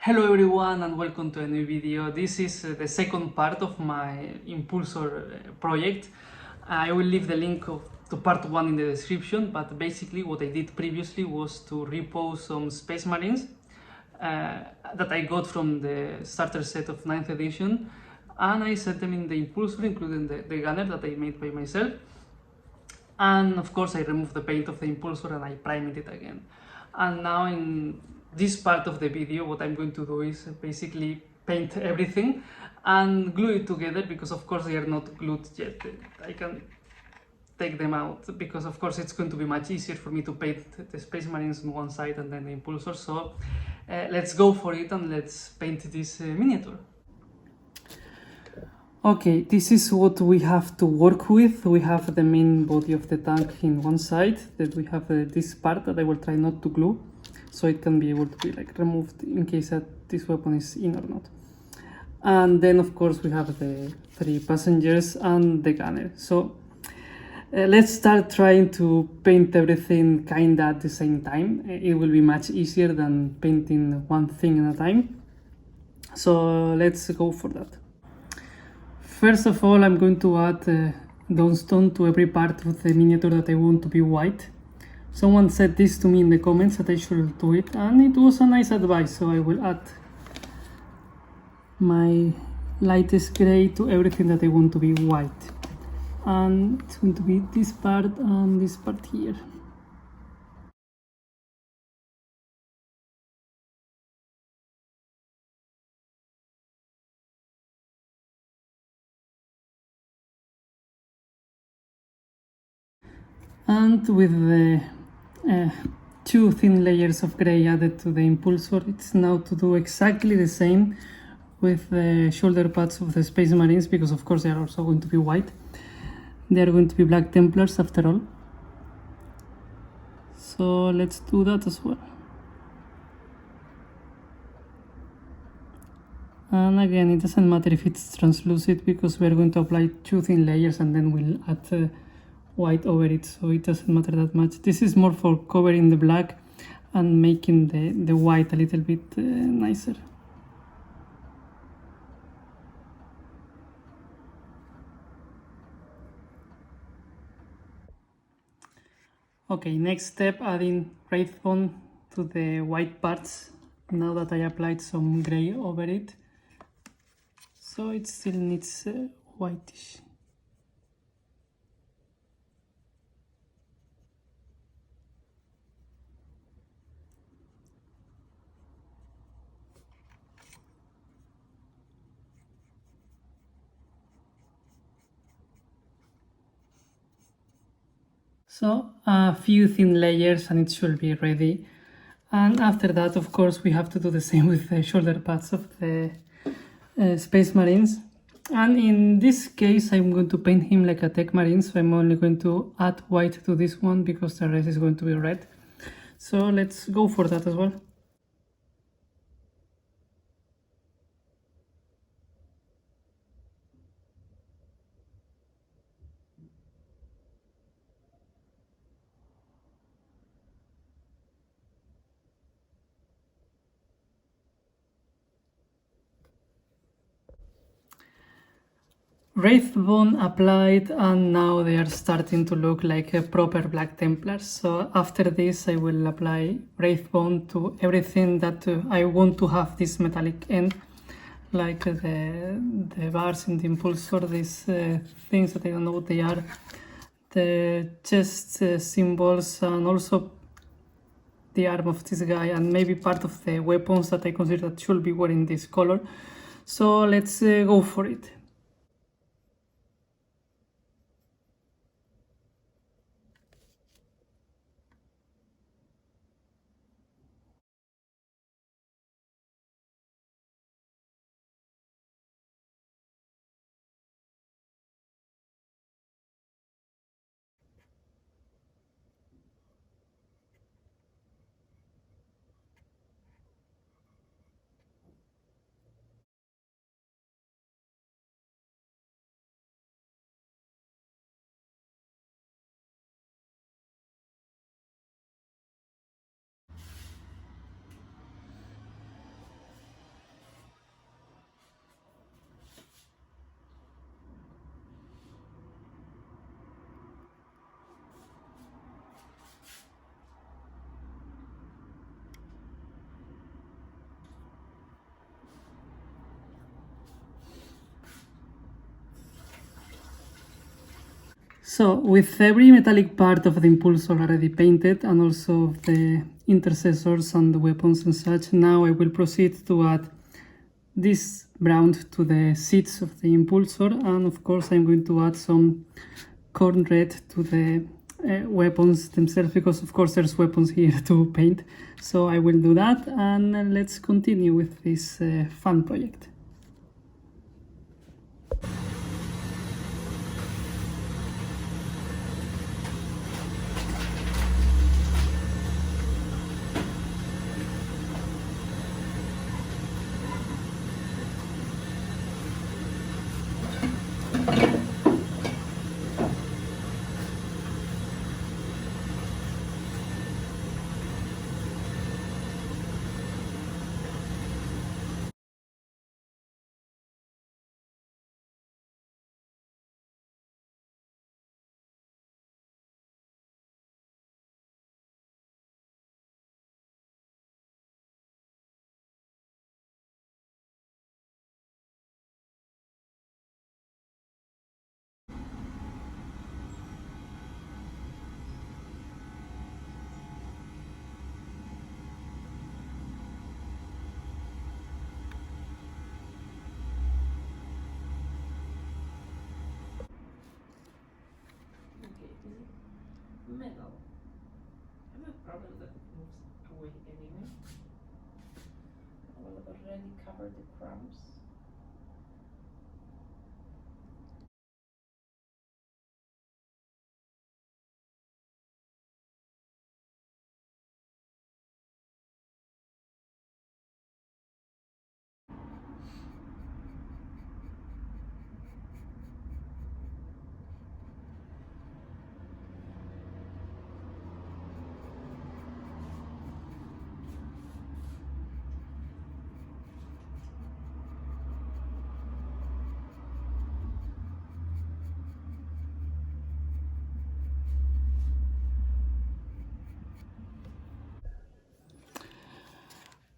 Hello everyone and welcome to a new video. This is the second part of my Impulsor project. I will leave the link to part 1 in the description, but basically what I did previously was to repose some Space Marines that I got from the starter set of 9th edition, and I set them in the Impulsor, including the gunner that I made by myself. And of course I removed the paint of the Impulsor and I primed it again. And now in this part of the video what I'm going to do is basically paint everything and glue it together, because of course they are not glued yet. I can take them out because of course it's going to be much easier for me to paint the Space Marines on one side and then the Impulsor. So let's go for it and let's paint this miniature. Okay, this is what we have to work with. We have the main body of the tank in one side, that we have this part that I will try not to glue, so it can be able to be like removed in case that this weapon is in or not. And then of course we have the 3 passengers and the gunner. So let's start trying to paint everything kinda at the same time. It will be much easier than painting one thing at a time. So let's go for that. First of all, I'm going to add dawnstone to every part of the miniature that I want to be white. Someone said this to me in the comments that I should do it, and it was a nice advice, so I will add my lightest gray to everything that I want to be white. And it's going to be this part and this part here. And with the 2 thin layers of gray added to the Impulsor, it's now to do exactly the same with the shoulder pads of the Space Marines, because of course they are also going to be white. They are going to be Black Templars after all. So let's do that as well. And again, it doesn't matter if it's translucent, because we're going to apply 2 thin layers and then we'll add white over it, so it doesn't matter that much. This is more for covering the black and making the white a little bit nicer. Okay, next step, adding Wraithbone to the white parts, now that I applied some gray over it, so it still needs whitish. So a few thin layers and it should be ready. And after that, of course, we have to do the same with the shoulder pads of the Space Marines. And in this case, I'm going to paint him like a Tech Marine, so I'm only going to add white to this one because the rest is going to be red. So let's go for that as well. Wraithbone applied, and now they are starting to look like a proper Black Templars. So after this I will apply Wraithbone to everything that I want to have this metallic end, like the bars in the Impulsor, these things that I don't know what they are, the chest symbols, and also the arm of this guy, and maybe part of the weapons that I consider that should be wearing this color. So let's go for it. So with every metallic part of the impulsor already painted and also the intercessors and the weapons and such, now I will proceed to add this brown to the seats of the impulsor, and of course I'm going to add some corn red to the weapons themselves, because of course there's weapons here to paint. So I will do that, and let's continue with this fun project. Metal. I have a problem that it moves away anyway. I will already cover the crumbs.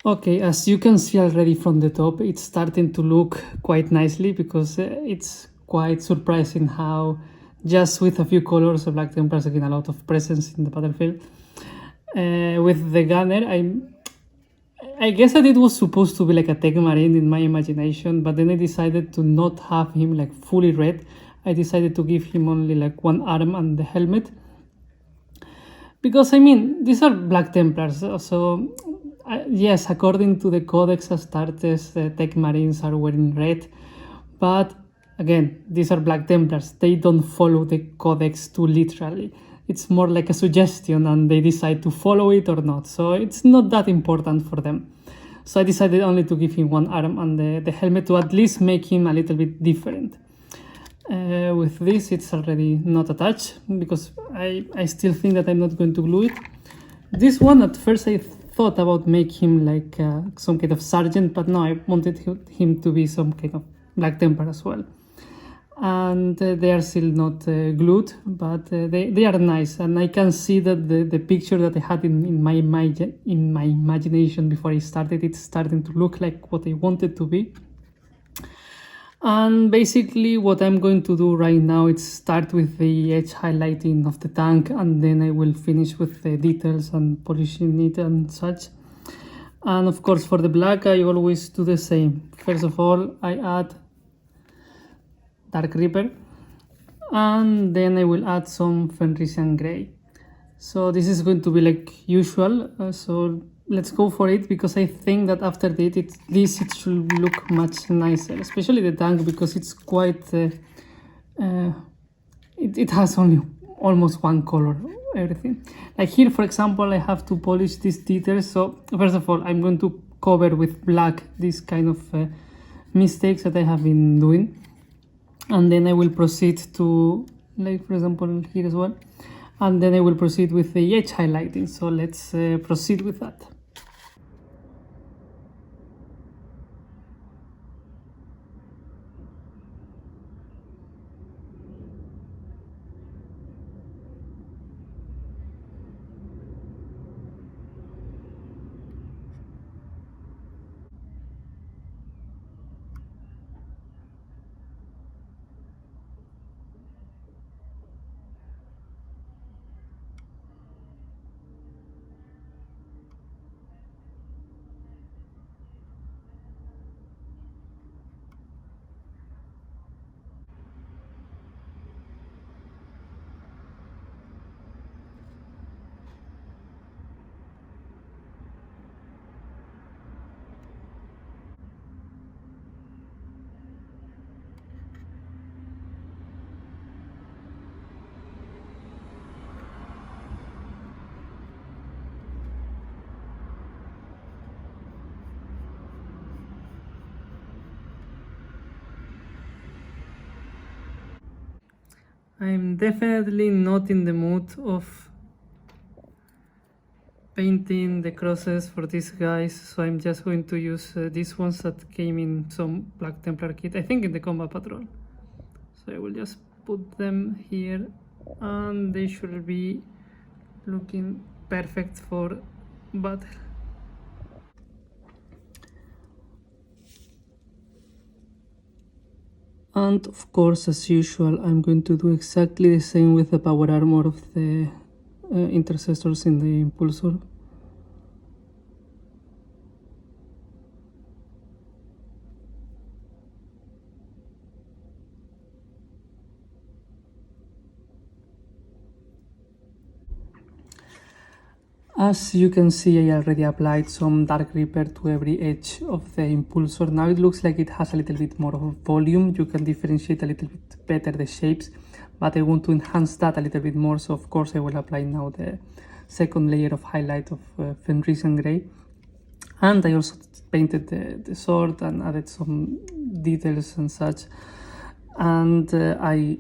Okay, as you can see already from the top, it's starting to look quite nicely, because it's quite surprising how just with a few colors the Black Templars gain a lot of presence in the battlefield. With the gunner, I guess that it was supposed to be like a tech marine in my imagination, but then I decided to not have him like fully red. I decided to give him only like one arm and the helmet, because I mean these are Black Templars, so yes, according to the Codex Astartes, Tech Marines are wearing red, but again, these are Black Templars. They don't follow the Codex too literally. It's more like a suggestion, and they decide to follow it or not. So it's not that important for them. So I decided only to give him one arm and the helmet, to at least make him a little bit different. With this, it's already not attached, because I still think that I'm not going to glue it. This one, at first I thought about make him like some kind of sergeant, but no, I wanted him to be some kind of Black Templar as well. And they are still not glued, but they are nice, and I can see that the picture that I had in my imagination before I started, it's starting to look like what I wanted to be. And basically what I'm going to do right now is start with the edge highlighting of the tank, and then I will finish with the details and polishing it and such. And of course for the black I always do the same. First of all I add Dark Reaper, and then I will add some Fenrisian Grey. So this is going to be like usual, so let's go for it, because I think that after this it should look much nicer, especially the tank, because it's quite it has only almost one color, everything. Like here for example I have to polish these details, so first of all I'm going to cover with black this kind of mistakes that I have been doing, and then I will proceed to, like for example here as well, and then I will proceed with the edge highlighting. So let's proceed with that. I'm definitely not in the mood of painting the crosses for these guys, so I'm just going to use these ones that came in some Black Templar kit, I think in the combat patrol. So I will just put them here and they should be looking perfect for battle. And of course, as usual, I'm going to do exactly the same with the power armor of the intercessors in the Impulsor. As you can see, I already applied some Dark Reaper to every edge of the Impulsor. Now it looks like it has a little bit more of volume. You can differentiate a little bit better the shapes, but I want to enhance that a little bit more. So of course I will apply now the second layer of highlight of Fenrisian Grey. And I also painted the sword and added some details and such. And I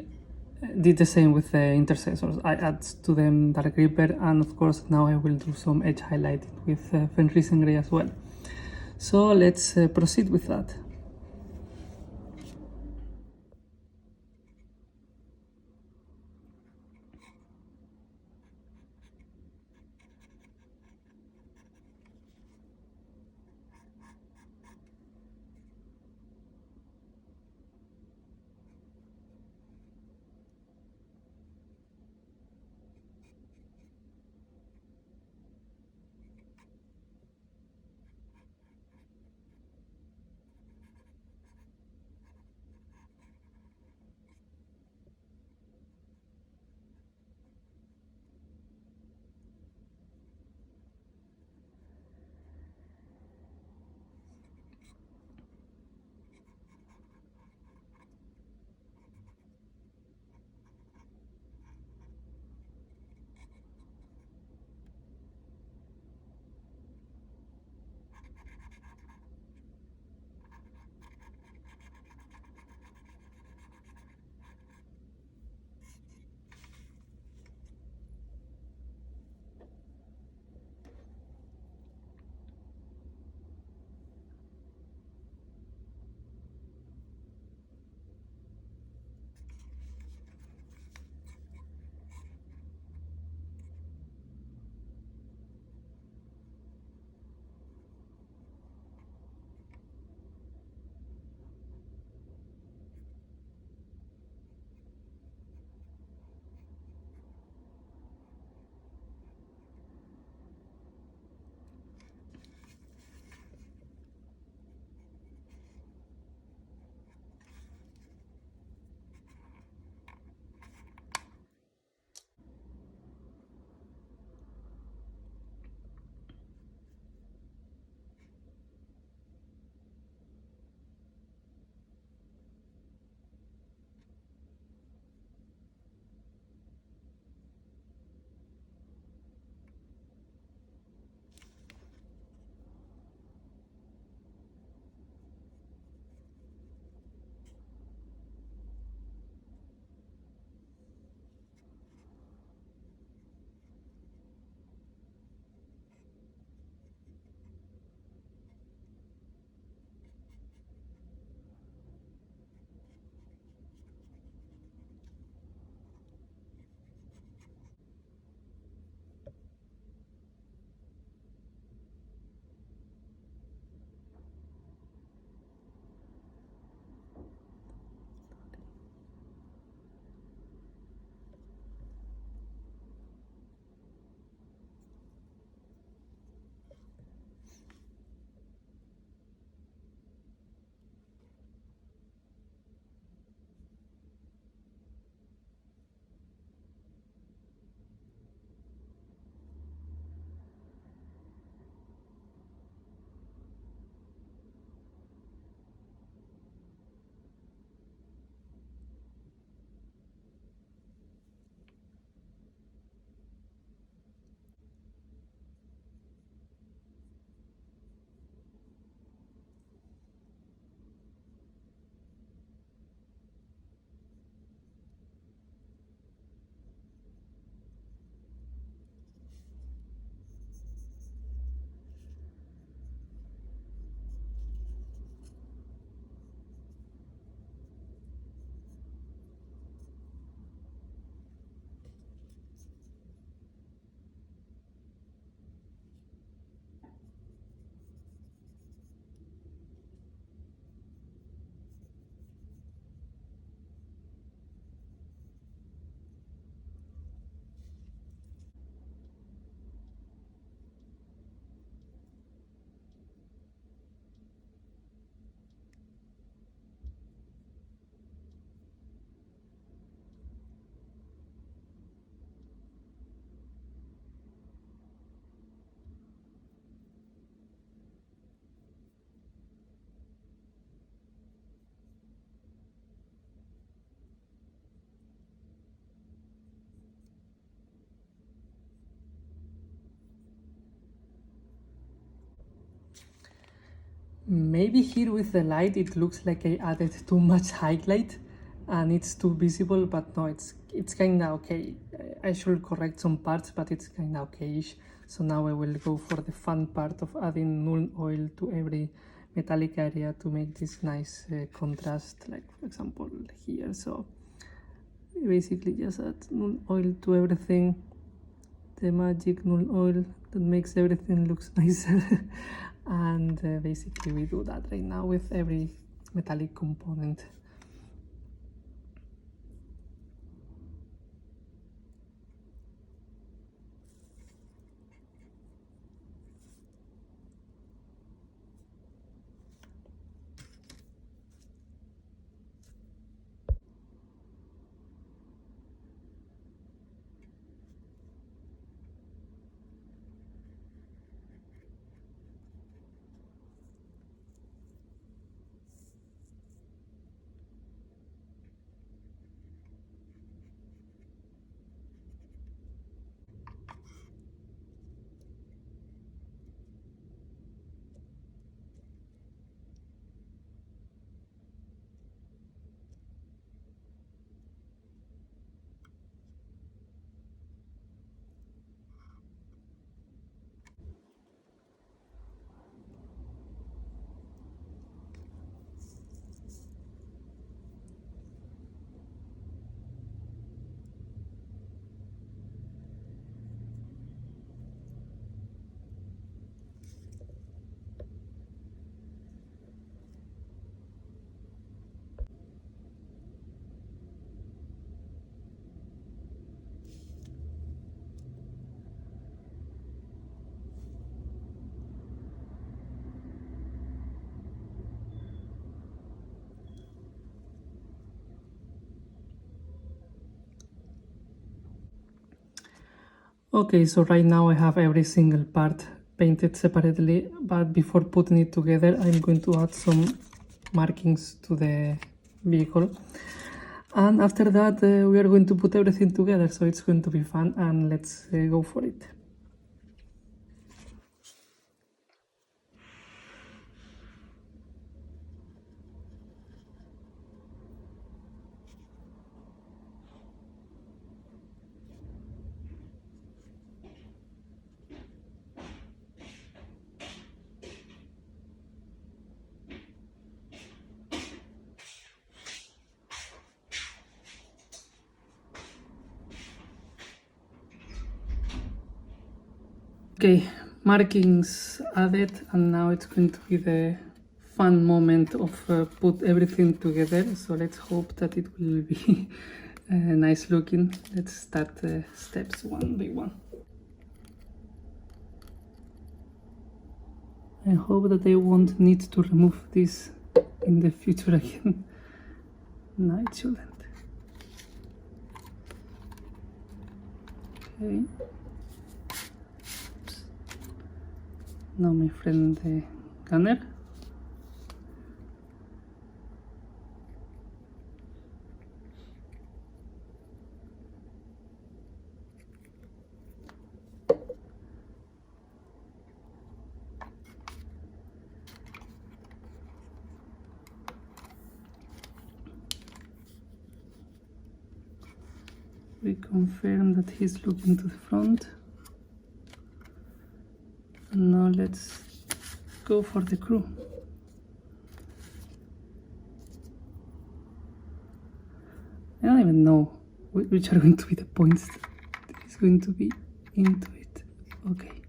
did the same with the intercessors. I add to them Dark Reaper, and of course now I will do some edge highlighting with Fenrisian Grey as well. So let's proceed with that. Maybe here with the light it looks like I added too much highlight and it's too visible, but no, it's kinda okay. I should correct some parts, but it's kinda okay-ish. So now I will go for the fun part of adding null oil to every metallic area to make this nice contrast, like for example here. So basically just add null oil to everything, the magic null oil that makes everything looks nicer. And basically we do that right now with every metallic component. Okay, so right now I have every single part painted separately, but before putting it together I'm going to add some markings to the vehicle, and after that we are going to put everything together, so it's going to be fun, and let's go for it. Okay, markings added, and now it's going to be the fun moment of put everything together. So let's hope that it will be nice looking. Let's start steps one by one. I hope that I won't need to remove this in the future again. No, it shouldn't. Okay. Now my friend the gunner. We confirm that he's looking to the front. And now let's go for the crew. I don't even know which are going to be the points that is going to be into it. Okay.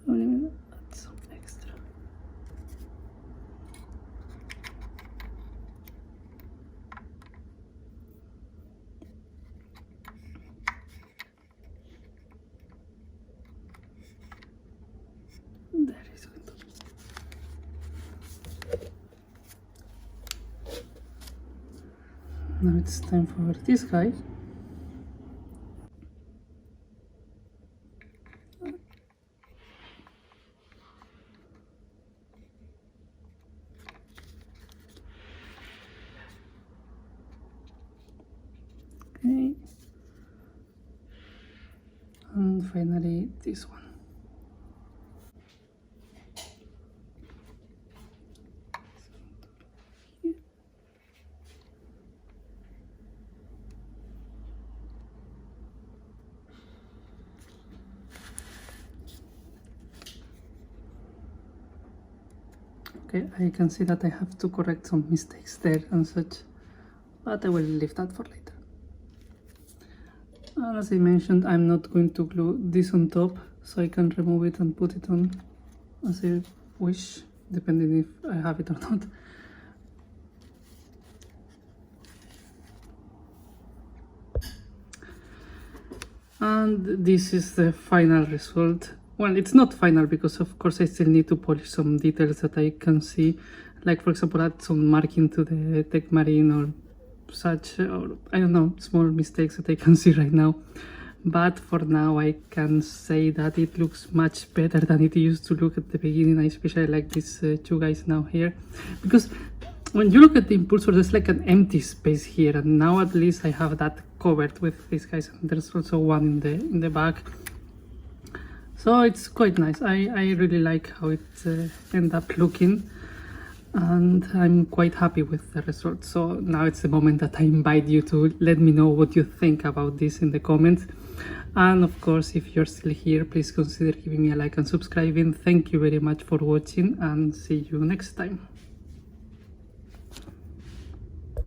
Let me add some extra. There is going to be. Now it's time for this guy. Okay. And finally this one. Okay, I can see that I have to correct some mistakes there and such, but I will leave that for later. And as I mentioned, I'm not going to glue this on top, so I can remove it and put it on as I wish, depending if I have it or not. And this is the final result. Well, it's not final because of course I still need to polish some details that I can see, like for example add some marking to the tech marine or such, or I don't know, small mistakes that I can see right now. But for now I can say that it looks much better than it used to look at the beginning. I especially like these two guys now here, because when you look at the Impulsor, there's like an empty space here, and now at least I have that covered with these guys, and there's also one in the back, so it's quite nice. I really like how it ended up looking, and I'm quite happy with the result. So now it's the moment that I invite you to let me know what you think about this in the comments. And of course, if you're still here, please consider giving me a like and subscribing. Thank you very much for watching, and see you next time.